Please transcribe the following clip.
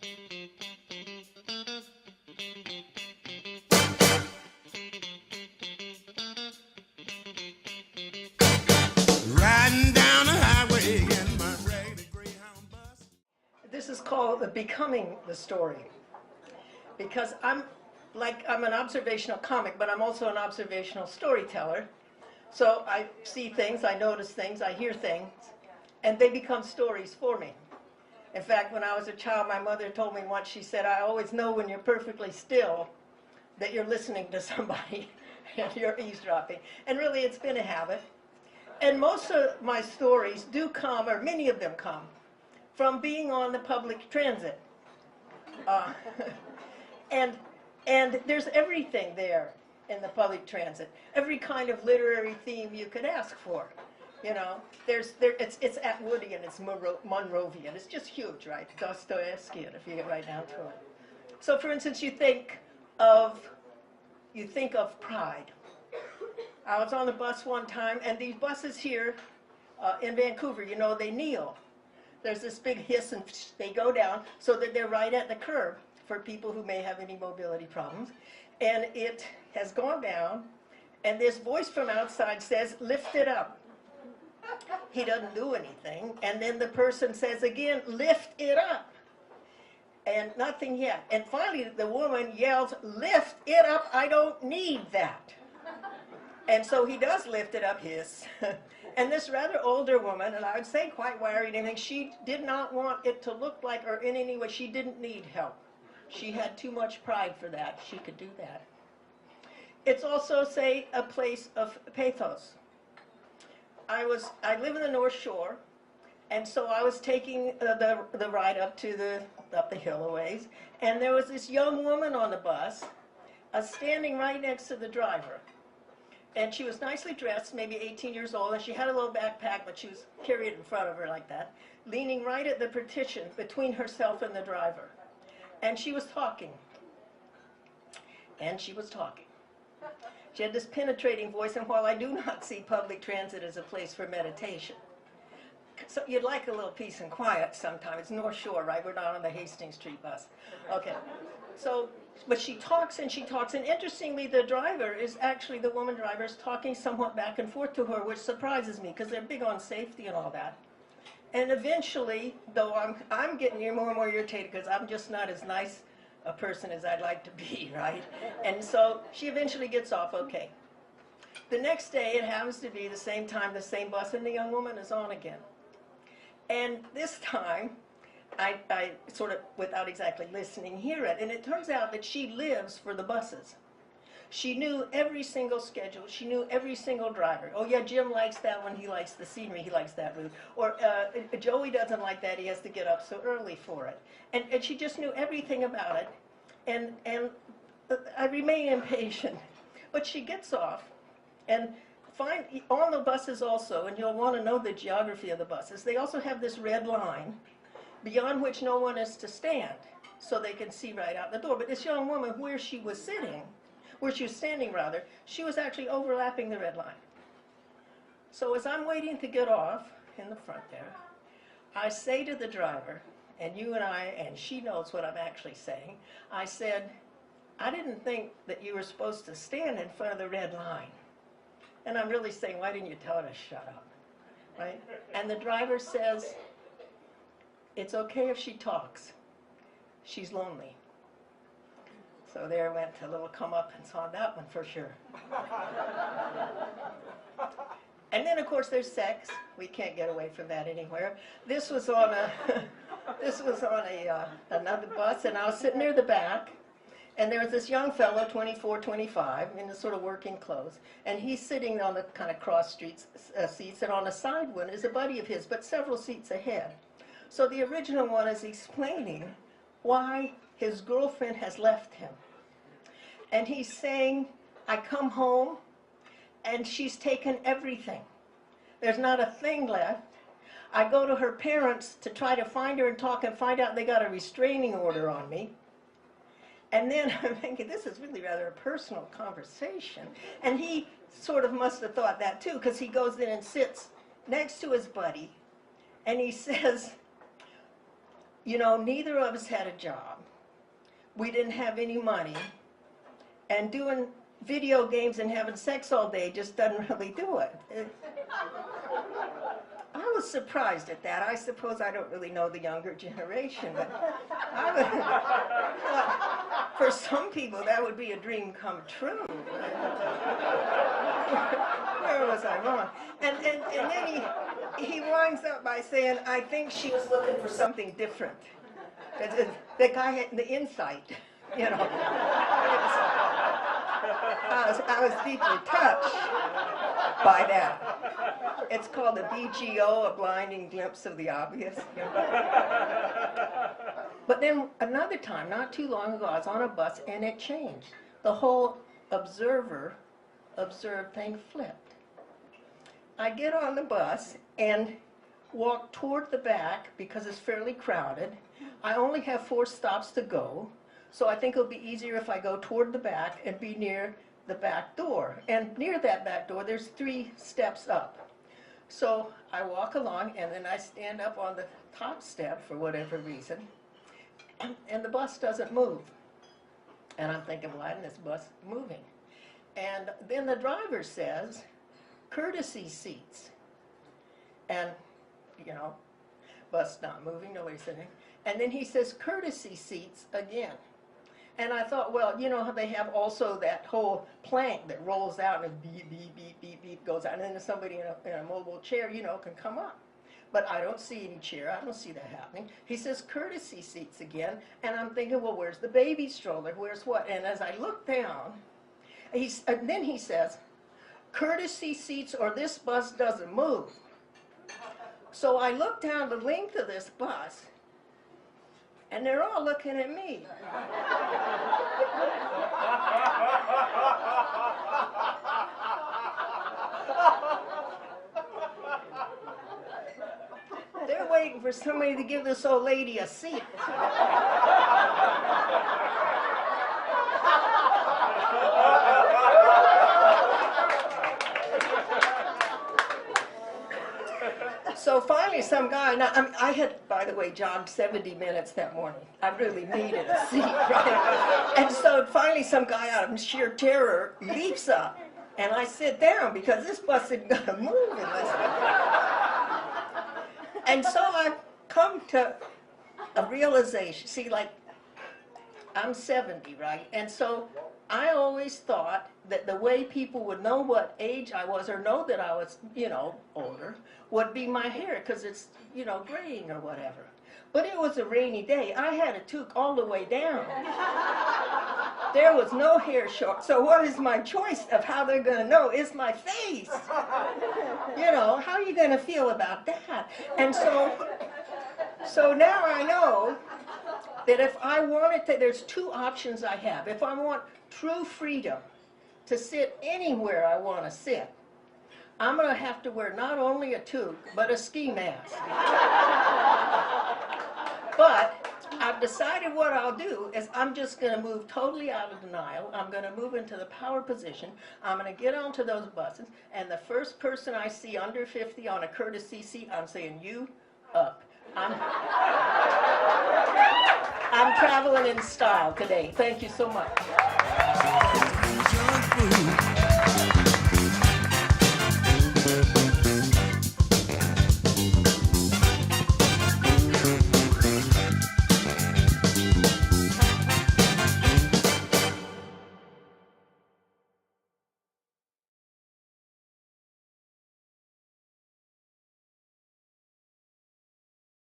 Riding down the highway in my raggedy Greyhound bus. This is called Becoming the Story, because I'm an observational comic, but I'm also an observational storyteller. So I see things, I notice things, I hear things, and they become stories for me. In fact, when I was a child, my mother told me once, she said, I always know when you're perfectly still that you're listening to somebody and you're eavesdropping. And really, it's been a habit. And most of my stories do come, or many of them come, from being on the public transit. And there's everything there in the public transit. Every kind of literary theme you could ask for. You know, it's Atwoodian, it's Monrovian. It's just huge, right? Dostoevskian, if you get right down to it. So, for instance, you think of pride. I was on the bus one time, and these buses here in Vancouver, you know, they kneel. There's this big hiss, and they go down so that they're right at the curb for people who may have any mobility problems. And it has gone down, and this voice from outside says, lift it up. He doesn't do anything, and then the person says again, lift it up. And nothing yet. And finally, the woman yells, lift it up, I don't need that. And so he does lift it up, hiss. And this rather older woman, and I would say quite worried, and she did not want it to look like, or in any way, she didn't need help. She had too much pride for that. She could do that. It's also, say, a place of pathos. I live in the North Shore, and so I was taking the ride up the hill a ways, and there was this young woman on the bus, standing right next to the driver. And she was nicely dressed, maybe 18 years old, and she had a little backpack, but she was carried in front of her like that, leaning right at the partition between herself and the driver. And she was talking. And she was talking. She had this penetrating voice, and while I do not see public transit as a place for meditation, so you'd like a little peace and quiet sometimes. It's North Shore, right? We're not on the Hastings Street bus. Okay. So, but she talks and she talks, and interestingly, the driver is actually, the woman driver is talking somewhat back and forth to her, which surprises me, because they're big on safety and all that. And eventually, though I'm getting more and more irritated, because I'm just not as nice a person as I'd like to be, right? And so she eventually gets off, okay. The next day, it happens to be the same time, the same bus, and the young woman is on again. And this time, I sort of, without exactly listening, hear it. And it turns out that she lives for the buses. She knew every single schedule. She knew every single driver. Oh, yeah, Jim likes that one. He likes the scenery. He likes that route. Or Joey doesn't like that. He has to get up so early for it. And she just knew everything about it. And I remain impatient. But she gets off and on the buses also, and you'll want to know the geography of the buses, they also have this red line beyond which no one is to stand, so they can see right out the door. But this young woman, where she was standing rather, she was actually overlapping the red line. So as I'm waiting to get off in the front there, I say to the driver, and she knows what I'm actually saying, I said, I didn't think that you were supposed to stand in front of the red line. And I'm really saying, why didn't you tell her to shut up, right? And the driver says, it's okay if she talks. She's lonely. So there went a little comeuppance on that one for sure. And then, of course, there's sex. We can't get away from that anywhere. This was on another bus, and I was sitting near the back. And there was this young fellow, 24, 25, in the sort of working clothes, and he's sitting on the kind of cross street seats, and on the side one is a buddy of his, but several seats ahead. So the original one is explaining why his girlfriend has left him. And he's saying, I come home, and she's taken everything. There's not a thing left. I go to her parents to try to find her and talk and find out they got a restraining order on me. And then I'm thinking, this is really rather a personal conversation. And he sort of must have thought that too, because he goes in and sits next to his buddy, and he says, you know, neither of us had a job. We didn't have any money. And doing video games and having sex all day just doesn't really do it. I was surprised at that. I suppose I don't really know the younger generation, but I would, for some people that would be a dream come true. Where was I wrong? And then he winds up by saying, I think she was looking for something different. The guy had the insight, you know. I was deeply touched by that. It's called a BGO, a blinding glimpse of the obvious. You know? But then another time, not too long ago, I was on a bus and it changed. The whole observed thing flipped. I get on the bus and walk toward the back because it's fairly crowded. I only have 4 stops to go, so I think it'll be easier if I go toward the back and be near the back door. And near that back door, there's 3 steps up. So I walk along, and then I stand up on the top step for whatever reason, and the bus doesn't move. And I'm thinking, why isn't this bus moving? And then the driver says, courtesy seats. And, you know, bus not moving, nobody's sitting. And then he says, courtesy seats again. And I thought, well, you know how they have also that whole plank that rolls out and beep, beep, beep, beep, beep goes out. And then somebody in a mobile chair, you know, can come up. But I don't see any chair. I don't see that happening. He says courtesy seats again. And I'm thinking, well, where's the baby stroller? Where's what? And as I look down, and then he says, courtesy seats or this bus doesn't move. So I look down the length of this bus, and they're all looking at me. They're waiting for somebody to give this old lady a seat. So finally some guy, now I had, by the way, jogged 70 minutes that morning. I really needed a seat, right? And so finally some guy out of sheer terror leaps up, and I sit down because this bus isn't going to move unless And so I've come to a realization. See, like, I'm 70, right? And so I always thought that the way people would know what age I was or know that I was, you know, older would be my hair, because it's, you know, graying or whatever. But it was a rainy day. I had a toque all the way down. There was no hair short. So what is my choice of how they're going to know? It's my face. You know, how are you going to feel about that? And so now I know that if I wanted to, there's 2 options I have. If I want true freedom to sit anywhere I want to sit, I'm going to have to wear not only a toque, but a ski mask. But I've decided what I'll do is I'm just going to move totally out of denial. I'm going to move into the power position. I'm going to get onto those buses, and the first person I see under 50 on a courtesy seat, I'm saying, you up. I'm traveling in style today. Thank you so much.